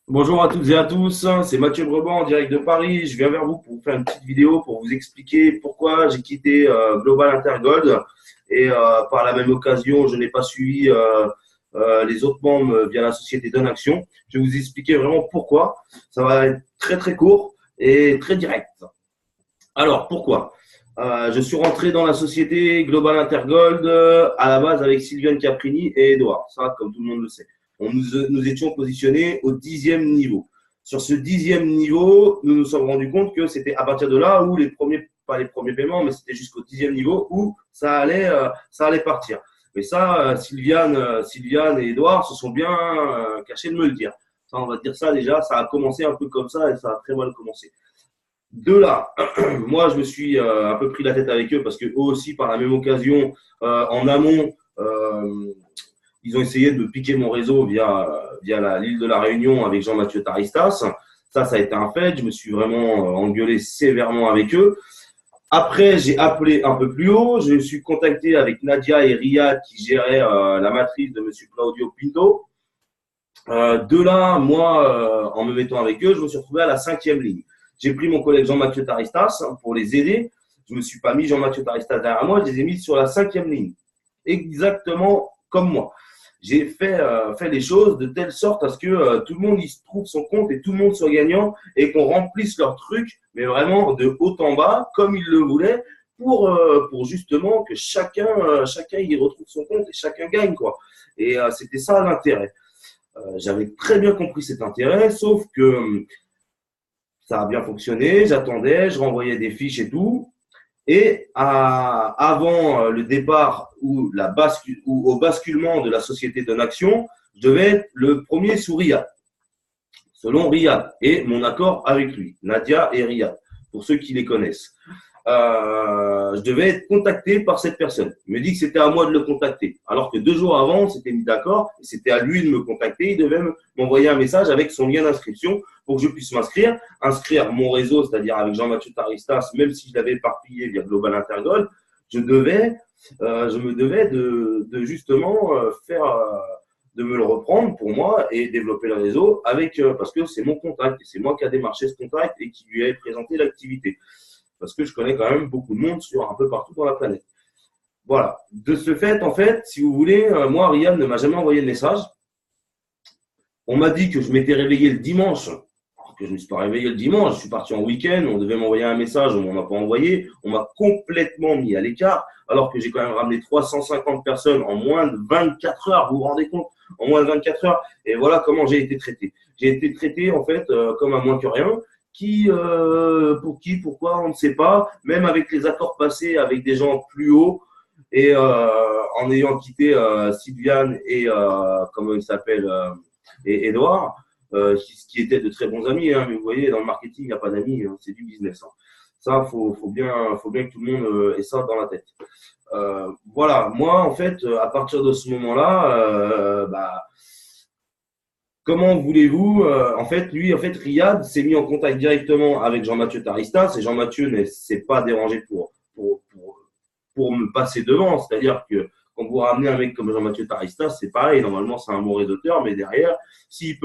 Bonjour à toutes et à tous, c'est Mathieu Breban en direct de Paris. Je viens vers vous pour vous faire une petite vidéo pour vous expliquer pourquoi j'ai quitté Global Intergold et par la même occasion, je n'ai pas suivi les autres membres via la société Donaction. Je vais vous expliquer vraiment pourquoi. Ça va être très très court et très direct. Alors pourquoi je suis rentré dans la société Global Intergold à la base avec Sylviane Caprini et Edouard. Ça, comme tout le monde le sait. Nous étions positionnés au 10e niveau. Sur ce 10e niveau, nous nous sommes rendus compte que c'était à partir de là où les premiers, pas les premiers paiements, mais c'était jusqu'au 10e niveau où ça allait partir. Mais ça, Sylviane et Edouard se sont bien cachés de me le dire. Ça, on va dire ça déjà, ça a commencé un peu comme ça et ça a très mal commencé. De là, moi, je me suis un peu pris la tête avec eux parce que eux aussi, par la même occasion, en amont, ils ont essayé de piquer mon réseau via l'île de la Réunion avec Jean-Mathieu Taristas. Ça a été un fait. Je me suis vraiment engueulé sévèrement avec eux. Après, j'ai appelé un peu plus haut. Je me suis contacté avec Nadia et Riyad qui géraient la matrice de Monsieur Claudio Pinto. De là, moi, en me mettant avec eux, je me suis retrouvé à la 5e ligne. J'ai pris mon collègue Jean-Mathieu Taristas pour les aider. Je ne me suis pas mis Jean-Mathieu Taristas derrière moi, je les ai mis sur la 5e ligne. Exactement comme moi. J'ai fait les choses de telle sorte à ce que tout le monde y trouve son compte et tout le monde soit gagnant et qu'on remplisse leur truc, mais vraiment de haut en bas, comme ils le voulaient, pour justement que chacun y retrouve son compte et chacun gagne, quoi. Et c'était ça l'intérêt. J'avais très bien compris cet intérêt, sauf que ça a bien fonctionné, j'attendais, je renvoyais des fiches et tout. Et avant le départ ou au basculement de la société Donaction, je devais être le premier sous Riyad, selon Riyad, et mon accord avec lui, Nadia et Riyad, pour ceux qui les connaissent. Je devais être contacté par cette personne. Il me dit que c'était à moi de le contacter. Alors que 2 jours avant, on s'était mis d'accord, et c'était à lui de me contacter. Il devait m'envoyer un message avec son lien d'inscription pour que je puisse inscrire mon réseau, c'est-à-dire avec Jean-Mathieu Taristas, même si je l'avais éparpillé via Global Intergold, je me devais de justement de me le reprendre pour moi et développer le réseau parce que c'est mon contact et c'est moi qui a démarché ce contact et qui lui avait présenté l'activité parce que je connais quand même beaucoup de monde sur un peu partout dans la planète. Voilà. De ce fait, en fait, si vous voulez, moi, Riyad ne m'a jamais envoyé de message. On m'a dit que je m'étais réveillé le dimanche. Alors que je ne me suis pas réveillé le dimanche. Je suis parti en week-end. On devait m'envoyer un message. On ne m'a pas envoyé. On m'a complètement mis à l'écart. Alors que j'ai quand même ramené 350 personnes en moins de 24 heures. Vous vous rendez compte? En moins de 24 heures. Et voilà comment j'ai été traité. J'ai été traité, en fait, comme un moins que rien pourquoi, on ne sait pas, même avec les accords passés avec des gens plus hauts et en ayant quitté Sylviane et comment il s'appelle et Edouard, qui étaient de très bons amis, hein, mais vous voyez, dans le marketing, il n'y a pas d'amis, hein, c'est du business. Hein. Ça, faut bien que tout le monde ait ça dans la tête. Voilà, moi, en fait, à partir de ce moment-là, comment voulez-vous en fait, lui, en fait, Riyad s'est mis en contact directement avec Jean-Mathieu Taristas et Jean-Mathieu ne s'est pas dérangé pour me passer devant. C'est-à-dire que quand vous ramenez un mec comme Jean-Mathieu Taristas, c'est pareil. Normalement, c'est un bon réseauteur, mais derrière, il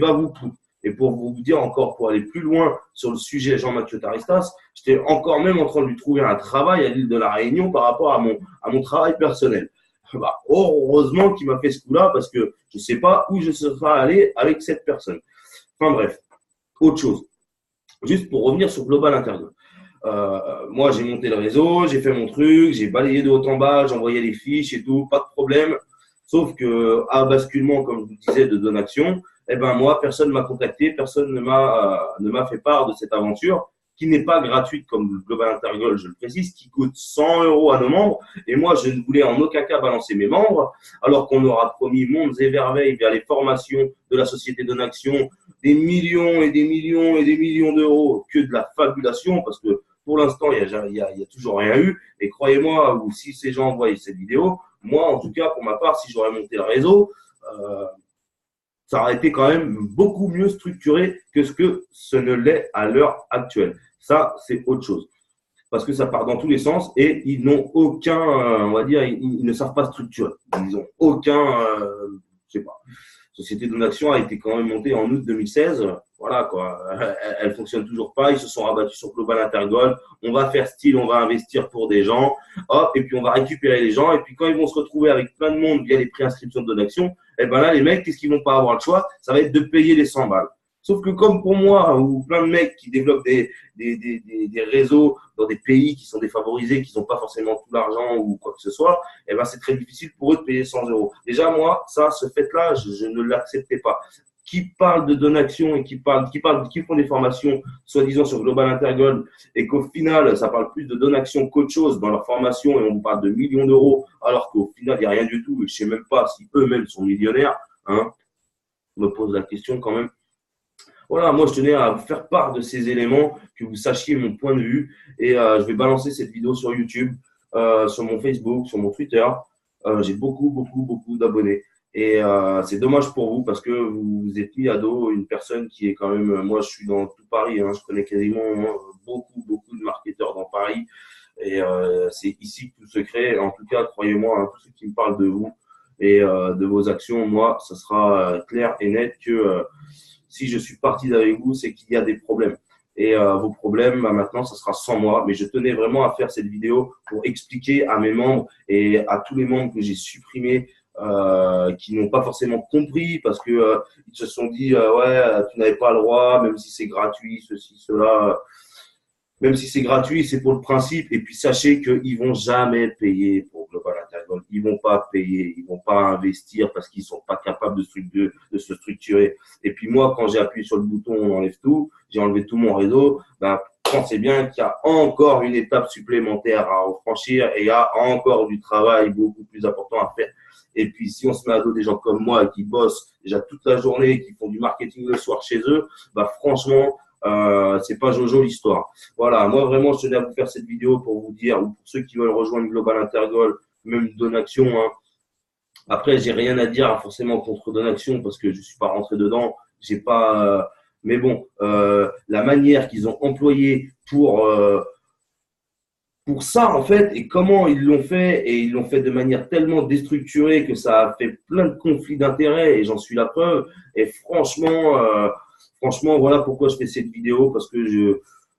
va vous poutre. Et pour vous dire encore, pour aller plus loin sur le sujet Jean-Mathieu Taristas, j'étais encore même en train de lui trouver un travail à l'île de la Réunion par rapport à mon travail personnel. Bah, heureusement qu'il m'a fait ce coup-là parce que je ne sais pas où je serais allé avec cette personne. Enfin bref, autre chose. Juste pour revenir sur Global Internet. Moi, j'ai monté le réseau, j'ai fait mon truc, j'ai balayé de haut en bas, j'envoyais les fiches et tout, pas de problème. Sauf que à basculement, comme je vous disais, de Donaction, eh ben moi, personne ne m'a contacté, personne ne m'a fait part de cette aventure qui n'est pas gratuite comme le Global Intergold, je le précise, qui coûte 100 euros à nos membres. Et moi, je ne voulais en aucun cas balancer mes membres, alors qu'on aura promis mondes et merveilles via les formations de la société Donaction, des millions et des millions et des millions d'euros, que de la fabulation, parce que pour l'instant, il y a toujours rien eu. Et croyez-moi, ou si ces gens voient cette vidéo, moi, en tout cas, pour ma part, si j'aurais monté le réseau, ça aurait été quand même beaucoup mieux structuré que ce ne l'est à l'heure actuelle. Ça, c'est autre chose. Parce que ça part dans tous les sens et ils n'ont aucun, on va dire, ils ne savent pas structurer. Ils n'ont aucun, je sais pas. Société Donaction a été quand même montée en août 2016. Voilà, quoi. Elle fonctionne toujours pas. Ils se sont rabattus sur Global Intergold. On va faire style, on va investir pour des gens. Hop, et puis on va récupérer les gens. Et puis quand ils vont se retrouver avec plein de monde via les préinscriptions de Donaction, eh ben là, les mecs, qu'est-ce qu'ils vont pas avoir le choix? Ça va être de payer les 100 balles. Sauf que comme pour moi, ou plein de mecs qui développent des réseaux dans des pays qui sont défavorisés, qui n'ont pas forcément tout l'argent ou quoi que ce soit, eh ben c'est très difficile pour eux de payer 100 euros. Déjà, moi, ça, ce fait-là, je ne l'acceptais pas. Qui parlent de donation et qui font des formations, soi-disant sur Global Intergold, et qu'au final, ça parle plus de donation qu'autre chose dans leur formation, et on parle de millions d'euros, alors qu'au final, il n'y a rien du tout, et je ne sais même pas si eux-mêmes sont millionnaires, hein. Je me pose la question quand même. Voilà, moi je tenais à vous faire part de ces éléments, que vous sachiez mon point de vue. Et je vais balancer cette vidéo sur YouTube, sur mon Facebook, sur mon Twitter. J'ai beaucoup d'abonnés. Et c'est dommage pour vous parce que vous vous êtes mis à dos une personne qui est quand même… Moi, je suis dans tout Paris. Hein, je connais quasiment beaucoup de marketeurs dans Paris. Et c'est ici que tout se crée. En tout cas, croyez-moi, hein, tous ceux qui me parlent de vous et de vos actions, moi, ça sera clair et net que… si je suis parti avec vous, c'est qu'il y a des problèmes. Et vos problèmes, bah, maintenant, ça sera sans moi. Mais je tenais vraiment à faire cette vidéo pour expliquer à mes membres et à tous les membres que j'ai supprimés, qui n'ont pas forcément compris parce que ils se sont dit ouais, tu n'avais pas le droit, même si c'est gratuit, ceci, cela. Même si c'est gratuit, c'est pour le principe. Et puis, sachez qu'ils vont jamais payer pour Global Intergold. Ils vont pas payer. Ils vont pas investir parce qu'ils sont pas capables de se structurer. Et puis, moi, quand j'ai appuyé sur le bouton, on enlève tout. J'ai enlevé tout mon réseau. Ben, pensez bien qu'il y a encore une étape supplémentaire à franchir et il y a encore du travail beaucoup plus important à faire. Et puis, si on se met à dos des gens comme moi qui bossent déjà toute la journée, qui font du marketing le soir chez eux, bah, franchement, c'est pas Jojo l'histoire. Voilà, moi vraiment, je tenais à vous faire cette vidéo pour vous dire, ou pour ceux qui veulent rejoindre Global Intergold, même Donaction, hein. Après, j'ai rien à dire forcément contre Donaction parce que je suis pas rentré dedans. J'ai pas, mais bon, la manière qu'ils ont employée pour ça, en fait, et comment ils l'ont fait, et ils l'ont fait de manière tellement déstructurée que ça a fait plein de conflits d'intérêts, et j'en suis la preuve. Et franchement, voilà pourquoi je fais cette vidéo, parce que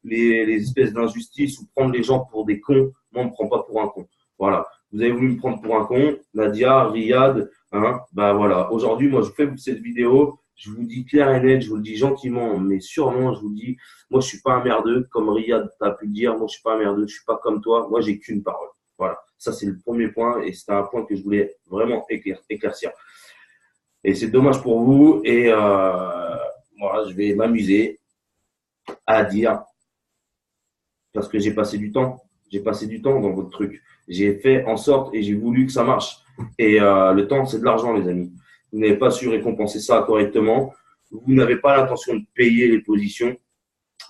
les espèces d'injustices ou prendre les gens pour des cons, moi, on me prend pas pour un con. Voilà. Vous avez voulu me prendre pour un con, Nadia, Riyad, hein, ben voilà. Aujourd'hui, moi, je fais cette vidéo, je vous dis clair et net, je vous le dis gentiment, mais sûrement, je vous le dis, moi, je suis pas un merdeux, comme Riyad t'a pu le dire. Moi, je suis pas un merdeux, je suis pas comme toi. Moi, j'ai qu'une parole. Voilà. Ça, c'est le premier point et c'était un point que je voulais vraiment éclaircir. Et c'est dommage pour vous et voilà, je vais m'amuser à dire parce que j'ai passé du temps. J'ai passé du temps dans votre truc. J'ai fait en sorte et j'ai voulu que ça marche. Et le temps, c'est de l'argent, les amis. Vous n'avez pas su récompenser ça correctement. Vous n'avez pas l'intention de payer les positions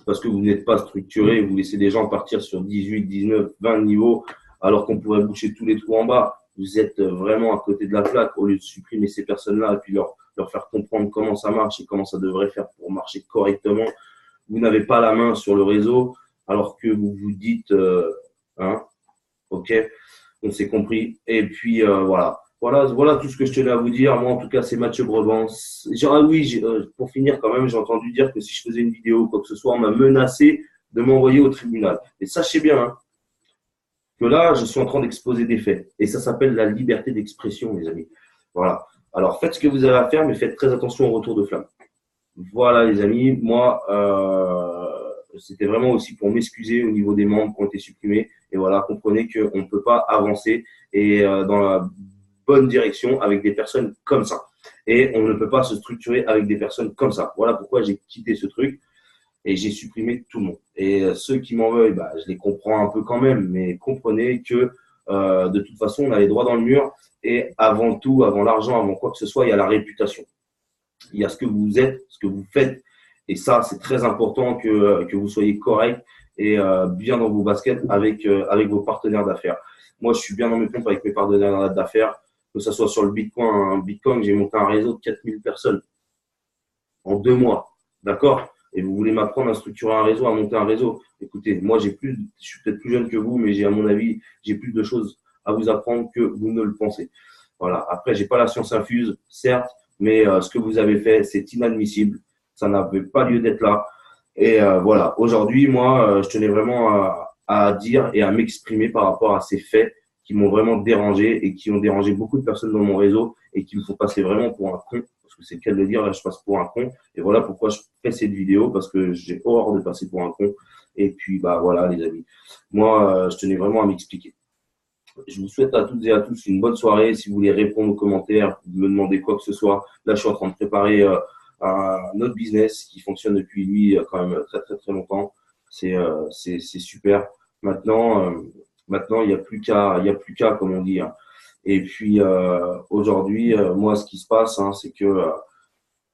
parce que vous n'êtes pas structuré, vous laissez des gens partir sur 18, 19, 20 niveaux, alors qu'on pourrait boucher tous les trous en bas. Vous êtes vraiment à côté de la plaque au lieu de supprimer ces personnes-là et puis leur faire comprendre comment ça marche et comment ça devrait faire pour marcher correctement. Vous n'avez pas la main sur le réseau, alors que vous vous dites, hein, ok, on s'est compris. Et puis, voilà. Voilà tout ce que je tenais à vous dire. Moi, en tout cas, c'est Mathieu Brebant. Ah oui, pour finir, quand même, j'ai entendu dire que si je faisais une vidéo ou quoi que ce soit, on m'a menacé de m'envoyer au tribunal. Et sachez bien hein, que là, je suis en train d'exposer des faits. Et ça s'appelle la liberté d'expression, les amis. Voilà. Alors, faites ce que vous avez à faire, mais faites très attention au retour de flamme. Voilà, les amis. Moi, c'était vraiment aussi pour m'excuser au niveau des membres qui ont été supprimés. Et voilà, comprenez qu'on ne peut pas avancer et dans la bonne direction avec des personnes comme ça. Et on ne peut pas se structurer avec des personnes comme ça. Voilà pourquoi j'ai quitté ce truc et j'ai supprimé tout le monde. Et ceux qui m'en veulent, bah, je les comprends un peu quand même, mais comprenez que de toute façon, on a les droits dans le mur et avant tout, avant l'argent, avant quoi que ce soit, il y a la réputation. Il y a ce que vous êtes, ce que vous faites. Et ça, c'est très important que vous soyez correct et bien dans vos baskets avec vos partenaires d'affaires. Moi, je suis bien dans mes pompes avec mes partenaires d'affaires, que ce soit sur le Bitcoin. Un Bitcoin, j'ai monté un réseau de 4000 personnes en 2 mois. D'accord? Et vous voulez m'apprendre à structurer un réseau, à monter un réseau. Écoutez, moi, je suis peut-être plus jeune que vous, mais à mon avis, j'ai plus de choses à vous apprendre que vous ne le pensez. Voilà. Après, j'ai pas la science infuse, certes, mais ce que vous avez fait, c'est inadmissible. Ça n'avait pas lieu d'être là. Et voilà, aujourd'hui, moi, je tenais vraiment à dire et à m'exprimer par rapport à ces faits qui m'ont vraiment dérangé et qui ont dérangé beaucoup de personnes dans mon réseau et qui me font passer vraiment pour un con. Parce que c'est le cas de le dire, là, je passe pour un con. Et voilà pourquoi je fais cette vidéo, parce que j'ai horreur de passer pour un con. Et puis, bah voilà, les amis. Moi, je tenais vraiment à m'expliquer. Je vous souhaite à toutes et à tous une bonne soirée. Si vous voulez répondre aux commentaires, me demander quoi que ce soit, là, je suis en train de préparer un autre business qui fonctionne depuis lui quand même très très très longtemps. C'est super. Maintenant, maintenant il y a plus qu'à comme on dit, hein. Et puis aujourd'hui, moi, ce qui se passe, hein, c'est que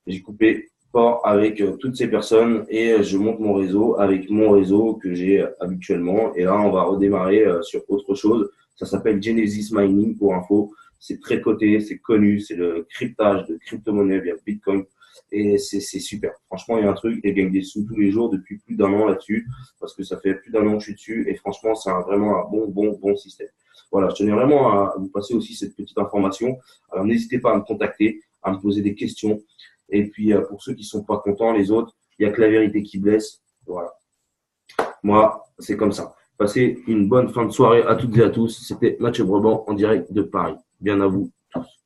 j'ai coupé fort avec toutes ces personnes et je monte mon réseau avec mon réseau que j'ai habituellement. Et là, on va redémarrer sur autre chose. Ça s'appelle Genesis Mining pour info. C'est très coté, c'est connu, c'est le cryptage de crypto-monnaie via Bitcoin. Et c'est super. Franchement, il y a un truc, et je gagne des sous tous les jours depuis plus d'un an là-dessus, parce que ça fait plus d'un an que je suis dessus, et franchement, c'est vraiment un bon système. Voilà, je tenais vraiment à vous passer aussi cette petite information. Alors, n'hésitez pas à me contacter, à me poser des questions. Et puis, pour ceux qui sont pas contents, les autres, il n'y a que la vérité qui blesse. Voilà. Moi, c'est comme ça. Passez une bonne fin de soirée à toutes et à tous. C'était Mathieu Brebant en direct de Paris. Bien à vous tous.